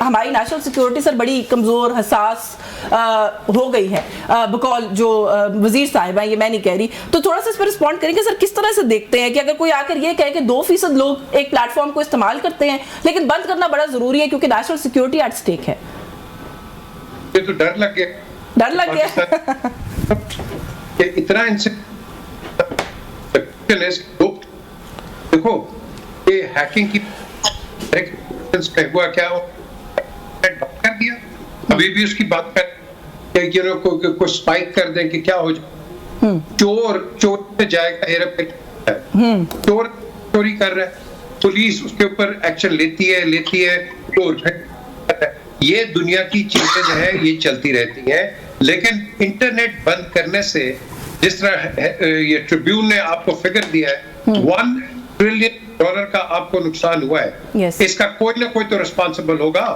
हमारी national security sir बड़ी कमज़ोर, हसास हो गई है बकौल जो वजीर साहिब हैं, ये मैं नहीं कह रही, तो थोड़ा सा इस पर रिस्पॉन्ड करेंगे सर, किस तरह से देखते हैं कि अगर कोई आकर ये कहे कि 2% लोग एक प्लेटफॉर्म को इस्तेमाल करते हैं लेकिन बंद करना बड़ा जरूरी है क्योंकि नेशनल सिक्योरिटी एट स्टेक है? ये तो डर लग गया कि इतना इनसे देखो ये हैकिंग की हुआ क्या कर दिया, अभी भी उसकी बात कर को स्पाइक कर दें कि क्या हो जाए, चोर पे जाएगा, हेरा फेरी चोर चोरी कर रहा है, पुलिस उसके ऊपर एक्शन लेती है चोर। ये दुनिया की चीजें जो है ये चलती रहती हैं, लेकिन इंटरनेट बंद करने से जिस तरह ये ट्रिब्यून ने आपको फिगर दिया है $1 ट्रिलियन का आपको नुकसान हुआ है, इसका कोई ना कोई तो रिस्पॉन्सिबल होगा।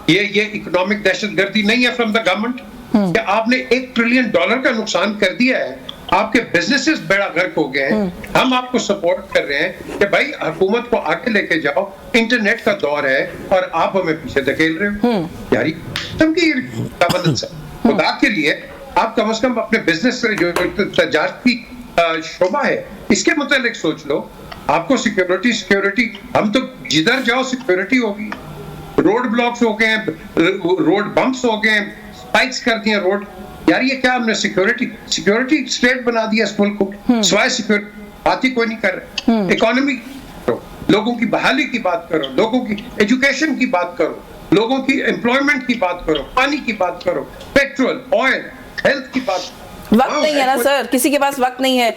ये इकोनॉमिक दहशतगर्दी नहीं है फ्रॉम द गवर्नमेंट कि आपने $1 ट्रिलियन का नुकसान कर दिया है, आपके बिजनेसेस बड़ा गर्क हो गए हैं, हम आपको सपोर्ट कर रहे हैं कि भाई हुकूमत को आगे लेके जाओ, इंटरनेट का दौर है और आप हमें पीछे धकेल रहे हो। यार खुदा के लिए आप कम से कम अपने बिजनेस जो तजारती शोबा है इसके मुतालिक सोच लो। आपको सिक्योरिटी हम तो जिधर जाओ सिक्योरिटी होगी, रोड ब्लॉक्स हो गए, रोड बम्प्स हो गए, स्पाइक्स कर दिए रोड। यार ये क्या हमने सिक्योरिटी स्टेट बना दिया इस मुल्क को, स्वाय सिक्योरिटी बात ही कोई नहीं कर रहा। इकोनॉमी करो, लोगों की बहाली की बात करो, लोगों की एजुकेशन की बात करो, लोगों की एम्प्लॉयमेंट की बात करो, पानी की बात करो, पेट्रोल, ऑयल, हेल्थ की बात। वक्त नहीं है ना सर, किसी के पास वक्त नहीं है।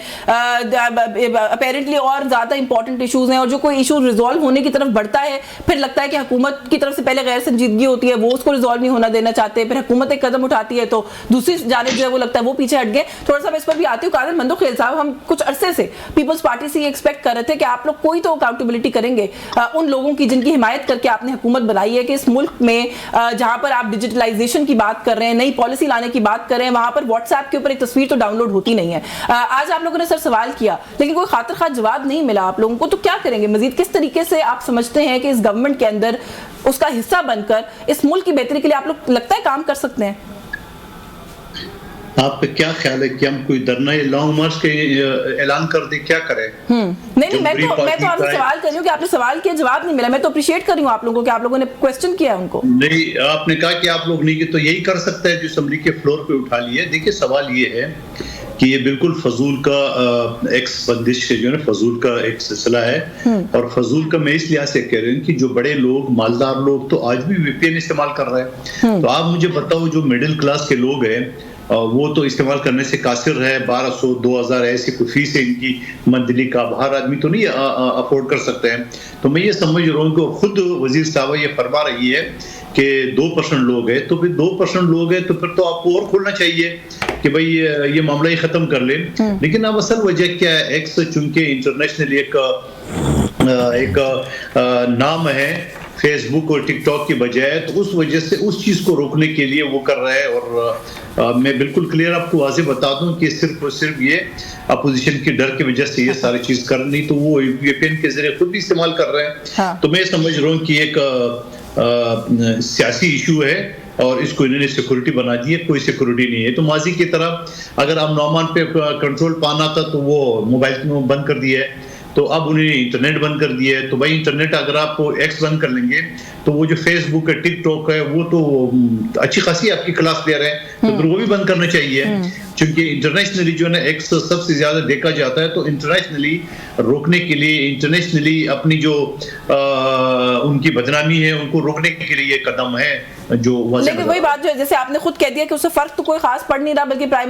अपेरेंटली और ज्यादा इंपॉर्टेंट इश्यूज हैं और जो कोई इशू रिजॉल्व होने की तरफ बढ़ता है फिर लगता है कि हुकूमत की तरफ से पहले गैर संजीदगी होती है, वो उसको रिजॉल्व नहीं होना देना चाहते, फिर हुकूमत एक कदम उठाती है तो दूसरी जानिब जो है वो लगता है वो पीछे हट गए। थोड़ा सा मैं इस पर भी आती हूँ। कादर मंदोखेल साहब, हम कुछ अरसे से पीपल्स पार्टी से ये एक्सपेक्ट कर रहे थे कि आप लोग कोई तो अकाउंटेबिलिटी करेंगे उन लोगों की जिनकी हिमायत करके आपने हुकूमत बनाई है कि इस मुल्क में जहां पर आप डिजिटलाइजेशन की बात कर रहे हैं, नई पॉलिसी लाने की बात कर रहे हैं, वहां पर व्हाट्सएप के ऊपर एक तस्वीर तो डाउनलोड होती नहीं है। आज आप लोगों ने सर सवाल किया लेकिन कोई खातिर खा जवाब नहीं मिला आप लोगों को, तो क्या करेंगे मजीद? किस तरीके से आप समझते हैं कि इस गवर्नमेंट के अंदर उसका हिस्सा बनकर इस मुल्क की बेहतरी के लिए आप लोग लगता है काम कर सकते हैं? आपका क्या ख्याल है कि हम कोई धरना या लॉन्ग मार्च के ऐलान कर दे, क्या करें? नहीं, मैं तो आपसे सवाल कर रही हूँ कि आपने सवाल किया, जवाब नहीं मिला। मैं तो अप्रिशिएट कर रही हूँ आप लोगों को, आप लोगों ने क्वेश्चन किया उनको। नहीं, आपने कहा कि आप लोग नहीं किए तो यही कर सकता है जो असेंबली के फ्लोर पे उठा लिए। देखिए सवाल ये है कि ये बिल्कुल फजूल का एक्स बंदिश जो है फजूल का एक सिलसिला है, और फजूल का मैं इस लिहाज से कह रही हूँ कि जो बड़े लोग, मालदार लोग तो आज भी VPN इस्तेमाल कर रहे हैं। तो आप मुझे बताओ जो मिडिल क्लास के लोग हैं वो तो इस्तेमाल करने से कासिर है, 1200 2000 ऐसी कोई फीस है इनकी मंथली का, बाहर आदमी तो नहीं अफोर्ड कर सकते हैं। तो मैं ये समझ रहा हूँ कि खुद वजीर साहब ये फरमा रही है कि 2% लोग हैं, तो फिर 2% लोग हैं तो फिर तो आपको और खोलना चाहिए कि भाई ये मामला ही खत्म कर ले। लेकिन अब असल वजह क्या है, एक्स चूंकि इंटरनेशनल एक नाम है फेसबुक और टिकटॉक की बजाय, तो उस वजह से उस चीज को रोकने के लिए वो कर रहा है। और मैं बिल्कुल क्लियर आपको वाज़ेह बता दूं कि सिर्फ और सिर्फ ये अपोजिशन के डर की वजह से ये सारी चीज कर, नहीं तो वो VPN के जरिए खुद भी इस्तेमाल कर रहे हैं। तो मैं समझ रहा हूँ कि एक सियासी इशू है और इसको इन्होंने सिक्योरिटी बना दी है, कोई सिक्योरिटी नहीं है। तो माजी की तरह अगर आप नौमान पे कंट्रोल पाना था तो वो मोबाइल बंद कर दिया है, तो अब उन्हें इंटरनेट बंद कर दिया है। तो भाई इंटरनेट अगर आप एक्स बंद कर लेंगे तो वो जो फेसबुक है, टिकटॉक है, वो तो अच्छी खासी आपकी क्लास ले रहे हैं, तो फिर वो भी बंद करना चाहिए। क्योंकि इंटरनेशनली जो है ना एक्स सबसे ज्यादा देखा जाता है, तो इंटरनेशनली रोकने के लिए, इंटरनेशनली अपनी जो उनकी बदनामी है उनको रोकने के लिए कदम है जो। लेकिन वही बात जो है, जैसे आपने खुद कह दिया कि उससे फर्क तो कोई खास पड़ नहीं रहा, बल्कि प्राइम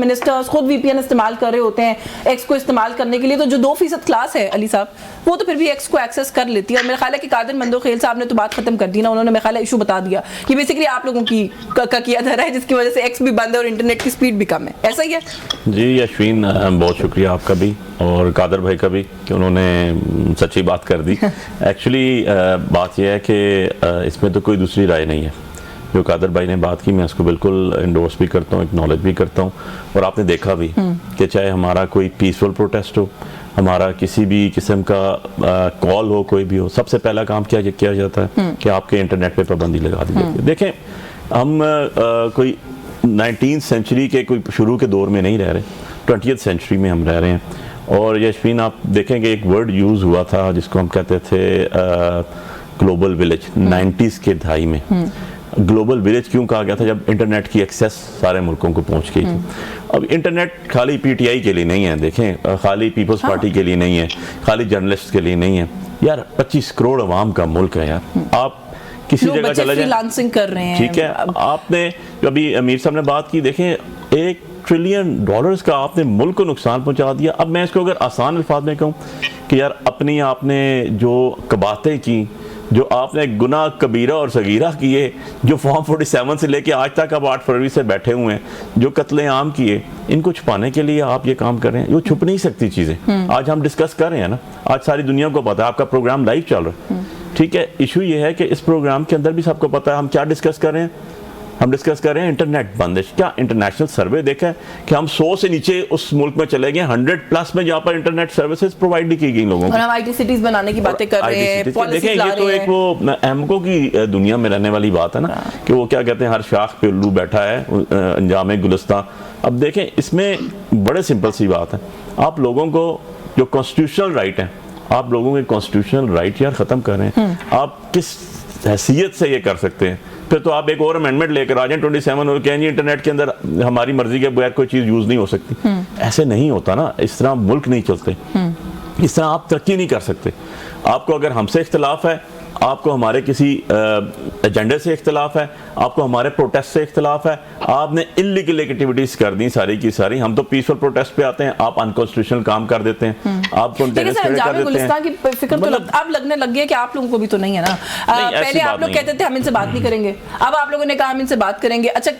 मिनिस्टर्स खुद VPN इस्तेमाल कर रहे होते हैं एक्स को इस्तेमाल करने के लिए। तो जो 2% क्लास है अली साहब, वो तो फिर भी एक्स को एक्सेस कर लेती है। और मेरा ख्याल है कि कादर मंदोखेल साहब ने तो बात खत्म कर दी ना, उन्होंने मेरा ख्याल है इशू बता दिया कि बेसिकली आप लोगों की किया जा रहा है जिसकी वजह से एक्स भी बंद है और इंटरनेट की स्पीड भी कम है, ऐसा ही है? जी अश्विन, बहुत शुक्रिया आपका भी और कादर भाई का भी कि उन्होंने सच्ची बात कर दी। एक्चुअली बात यह है कि इसमें तो कोई दूसरी राय नहीं है। जो कादर भाई ने बात की मैं उसको बिल्कुल इंडोर्स भी करता हूँ, एक्नॉलेज भी करता हूँ। और आपने देखा भी कि चाहे हमारा कोई पीसफुल प्रोटेस्ट हो, हमारा किसी भी किस्म का कॉल हो, कोई भी हो, सबसे पहला काम क्या किया जाता है कि आपके इंटरनेट पे पाबंदी लगा दी जाती है। देखें, हम कोई 19वीं सेंचुरी के कोई शुरू के दौर में नहीं रह रहे, 20वीं सेंचुरी में हम रह रहे हैं। और यशवीन, आप देखेंगे एक वर्ड यूज़ हुआ था जिसको हम कहते थे ग्लोबल विलेज, 90s के दहाई में। ग्लोबल विलेज क्यों कहा गया था? जब इंटरनेट की एक्सेस सारे मुल्कों को पहुंच गई थी। अब इंटरनेट खाली पीटीआई के लिए नहीं है, देखें, खाली पीपल्स पार्टी के लिए नहीं है, खाली जर्नलिस्ट के लिए नहीं है यार। 25 करोड़ अवाम का मुल्क है यार। आप किसी जगह चले जाएं, फ्रीलांसिंग कर रहे हैं, ठीक है। आपने अभी अमीर साहब ने बात की, देखें, $1 ट्रिलियन का आपने मुल्क को नुकसान पहुंचा दिया। अब मैं इसको अगर आसान अल्फाज में कहूँ कि यार अपनी आपने जो कबातें की, जो आपने गुनाह कबीरा और सगीरा किए, जो फॉर्म 47 से लेके आज तक आप 8 फरवरी से बैठे हुए हैं, जो कत्ले आम किए, इनको छुपाने के लिए आप ये काम कर रहे हैं। वो छुप नहीं सकती चीज़ें। आज हम डिस्कस कर रहे हैं ना, आज सारी दुनिया को पता है, आपका प्रोग्राम लाइव चल रहा है, ठीक है। इशू ये है कि इस प्रोग्राम के अंदर भी सबको पता है हम क्या डिस्कस कर रहे हैं। हम डिस्कस कर रहे हैं इंटरनेट बंदिश। क्या इंटरनेशनल सर्वे देखा है कि हम 100 से नीचे उस मुल्क में चले गए, 100+ में, जहाँ पर इंटरनेट सर्विसेज प्रोवाइड नहीं की गई लोगों को। और हम आईटी सिटीज बनाने की बातें कर रहे हैं, देखिए, ये तो एक वो एमको की दुनिया में रहने वाली बात है ना, कि वो क्या कहते हैं, हर शाख पे उल्लू बैठा है, अंजाम गुलिस्तां। अब देखें, इसमें बड़े सिंपल सी बात है, आप लोगों को जो कॉन्स्टिट्यूशनल राइट है, आप लोगों के कॉन्स्टिट्यूशनल राइट यार खत्म कर रहे हैं। आप किस हैसियत से ये कर सकते हैं? फिर तो आप एक और अमेंडमेंट लेकर आ जाएं 27 और कहें जी इंटरनेट के अंदर हमारी मर्जी के बगैर कोई चीज़ यूज़ नहीं हो सकती। ऐसे नहीं होता ना, इस तरह मुल्क नहीं चलते, इस तरह आप तरक्की नहीं कर सकते। आपको अगर हमसे इख्तिलाफ है, आपको हमारे किसी एजेंडे से इख्तिलाफ है, आपको हमारे प्रोटेस्ट से इख्तिलाफ है, आपने इल्लीगल एक्टिविटीज कर दी सारी की सारी। हम तो पीसफुल प्रोटेस्ट पे आते हैं, आप अनकॉन्स्टिट्यूशनल काम कर देते हैं, आप कंटेनर्स खड़े कर देते हैं। की फिक्र तो अब लगने लग गया कि आप लोगों को भी तो नहीं है ना। पहले आप लोग कहते थे हम इनसे बात नहीं करेंगे, अब आप लोगों ने कहा हम इनसे बात करेंगे। अच्छा,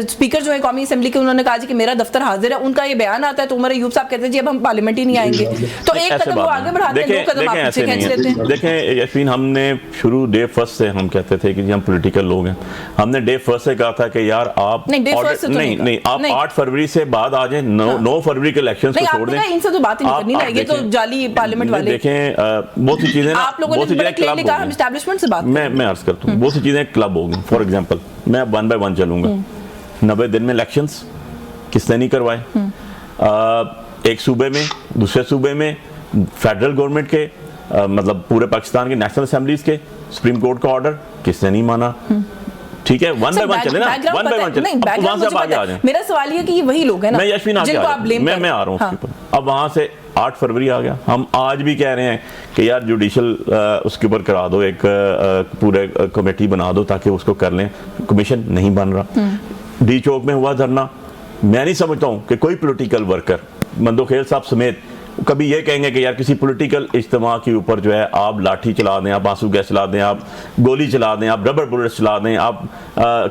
स्पीकर जो है कौमी असेंबली के, उन्होंने कहा जी कि मेरा दफ्तर हाजिर है, उनका ये बयान आता है तो उमर अयूब साहब कहते हैं जी अब हम पार्लियामेंट ही नहीं आएंगे। तो एक कदम वो आगे बढ़ाते हैं, 2 कदम आप पीछे खींच लेते हैं। देखें यशवीन, हमने शुरू डे फर्स्ट से हम कहते थे कि हम पॉलिटिकल लोग हैं। हमने डे फर्स्ट से कहा था कि यार आप नहीं, आप 8 फरवरी से बाद आ जाएं, 9 फरवरी के इलेक्शंस को छोड़ दें। इनसे तो बात ही नहीं करनी है, ये तो जाली पार्लियामेंट वाले। देखें, बहुत सी चीजें आप लोगों ने बड़ा क्लियरली कहा हम एस्टैब्लिशमेंट से बात। मैं अर्ज करता हूं, बहुत सी चीजें क्लब हो गई। फॉर एग्जांपल, मैं 1 बाय 1 चलूंगा। 90 दिन में इलेक्शंस किसने नहीं करवाए? एक सूबे में, दूसरे सूबे में, फेडरल गवर्नमेंट के मतलब पूरे पाकिस्तान के नेशनल असेंबलीज के, सुप्रीम कोर्ट का ऑर्डर किसने नहीं माना? ठीक है, 1 बाय 1 चले ना, 1 बाय 1 चले। वहां से आप आगे आ जाए। मेरा सवाल ये कि ये वही लोग हैं ना, मैं यशवीन आगे आ रहा हूं, मैं आ रहा हूं उसके ऊपर। अब वहां से 8 फरवरी आ गया, हम आज भी कह रहे हैं कि यार जुडिशल उसके ऊपर करा दो, एक पूरे कमेटी बना दो ताकि उसको कर लें। कमीशन नहीं बन रहा। डी चौक में हुआ धरना। मैं नहीं समझता हूं कि कोई पॉलिटिकल वर्कर, मंदोखेल साहब समेत, कभी ये कहेंगे कि यार किसी पॉलिटिकल इज्तिमा के ऊपर जो है आप लाठी चला दें, आप आंसू गैस चला दें, आप गोली चला दें, आप रबर बुलेट्स चला दें, आप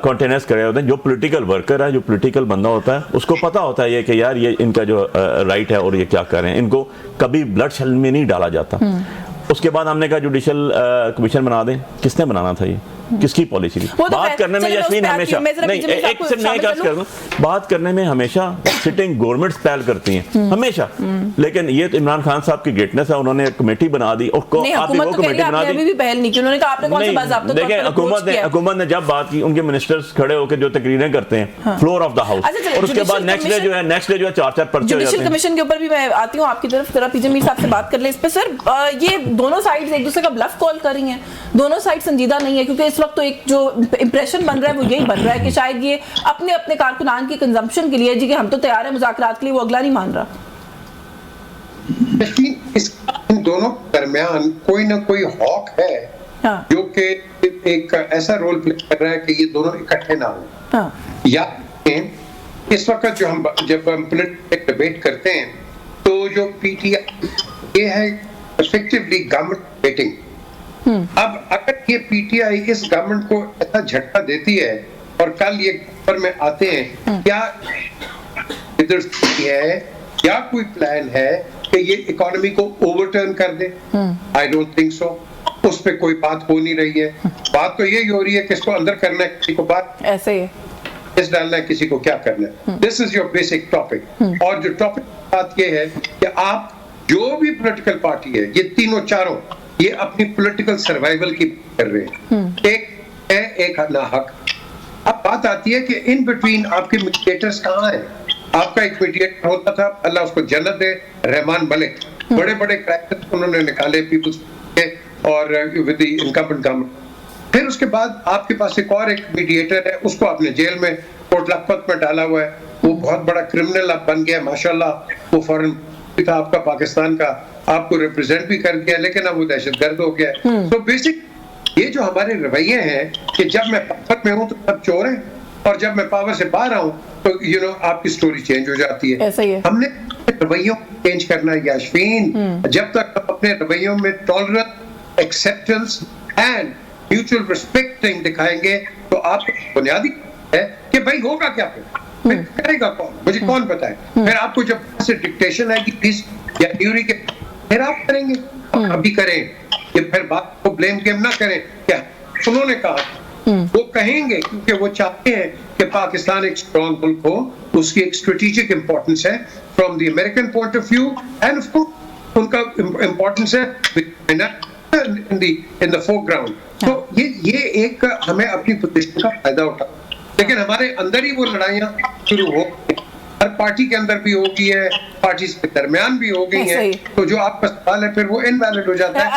कंटेनर्स करे होते हैं। जो पॉलिटिकल वर्कर है, जो पॉलिटिकल बंदा होता है, उसको पता होता है ये कि यार ये इनका जो राइट है और ये क्या कर रहे हैं। इनको कभी ब्लड शेल में नहीं डाला जाता। उसके बाद हमने कहा जुडिशल कमीशन बना दें। किसने बनाना था? ये किसकी पॉलिसी थी? बात करने में यशवीन हमेशा नहीं, एक सिर्फ मैं क्या कर दूं, बात करने में हमेशा सिटिंग गवर्नमेंट्स पहल करती हैं हमेशा। लेकिन ये तो इमरान खान साहब की ग्रेटनेस है, उन्होंने कमेटी बना दी और आपने वो कमेटी बना दी। अभी भी पहल नहीं की उन्होंने कहा आपने कौन सा बाज़ाब्ता? देखिए, हुकूमत ने जब बात की, उनके मिनिस्टर्स खड़े होकर जो तकरीरें करते हैं फ्लोर ऑफ द हाउस, और उसके बाद नेक्स्ट डे जो है 4-4 पर्चे हो जाते हैं। जुडिशल कमीशन के ऊपर भी मैं आती हूं आपकी तरफ, जरा पीजे मीर साहब से बात कर ले इस पे। सर, ये दोनों साइड्स एक दूसरे का ब्लफ कॉल कर रही हैं, दोनों साइड संजीदा नहीं है, क्योंकि इस वक्त तो एक जो इंप्रेशन बन रहा है वो यही बन रहा है कि शायद ये अपने अपने कारकुनान की कंजम्पशन के लिए जी कि हम तो तैयार है मुज़ाकरात के लिए, वो अगला नहीं मान रहा। इन दोनों दरमियान कोई ना कोई हॉक है, हाँ, जो कि एक ऐसा रोल प्ले कर रहा है कि ये दोनों इकट्ठे ना हो। हाँ, या इस वक्त जो हम जब हम पॉलिटिकल डिबेट करते हैं तो जो पीटीआई ये है इफेक्टिवली गवर्नमेंट वेटिंग। अब अगर ये पीटीआई इस गवर्नमेंट को ऐसा झटका देती है और कल ये ऊपर में आते हैं, क्या है, क्या कोई प्लान है कि ये इकोनॉमी को ओवरटर्न कर दे? I don't think so. उस पे कोई बात हो नहीं रही है। बात तो यही हो रही है कि इसको अंदर करना है, किसी को बात ऐसे ही इस डालना है, किसी को क्या करना है। This is your basic topic. और जो टॉपिक बात ये है कि आप जो भी पॉलिटिकल पार्टी है, ये तीनों चारों, ये अपनी पॉलिटिकल सर्वाइवल की बात कर रहे हैं। एक है, एक ना हक। अब बात आती है कि इन बिटवीन आपके मीडिएटर्स कहाँ हैं? आपका एक मीडिएटर होता था, अल्लाह उसको जन्नत दे, रहमान मलिक, बड़े बड़े क्राइसिस उन्होंने निकाले पीपल्स के और विद द इनकम्बेंट गवर्नमेंट। फिर उसके बाद आपके पास एक और एक मीडिएटर है, उसको आपने जेल में कोट लखपत में डाला हुआ है, वो बहुत बड़ा क्रिमिनल अब बन गया माशाल्लाह। वो फॉरेन था आपका, पाकिस्तान का, आपको रिप्रेजेंट भी कर दिया, लेकिन अब वो दहशतगर्द हो गया है। तो बेसिक ये जो हमारे रवैये हैं कि जब मैं पावर में हूँ तो सब चोर हैं, और जब मैं पावर से बाहर आऊँ तो आपकी स्टोरी चेंज हो जाती है। ऐसा ही है। हमने रवैयों को चेंज करना है यास्मीन। जब तक हम अपने रवैयों में tolerance, acceptance and mutual respect दिखाएंगे तो आप बुनियादी है कि भाई होगा क्या, फिर करेगा कौन, मुझे कौन पता है। फिर आपको जब से डिक्टेशन आएगी पीस या ड्यूरी के, फिर आप करेंगे, अभी करें कि फिर बात को ब्लेम गेम ना करें क्या उन्होंने कहा। वो कहेंगे क्योंकि वो चाहते हैं कि पाकिस्तान एक स्ट्रॉन्ग मुल्क हो, उसकी एक स्ट्रेटेजिक इंपॉर्टेंस है from the American point of view, end of course उनका इंपॉर्टेंस है इन द फोरग्राउंड। तो ये एक हमें अपनी पोजीशन का फायदा उठा, लेकिन हमारे अंदर ही वो लड़ाइयां शुरू हो गई, हर पार्टी के अंदर भी हो गई है, पार्टी के दरमियान भी हो गई है। तो जो आपका सवाल है फिर वो इनवैलिड हो जाता है।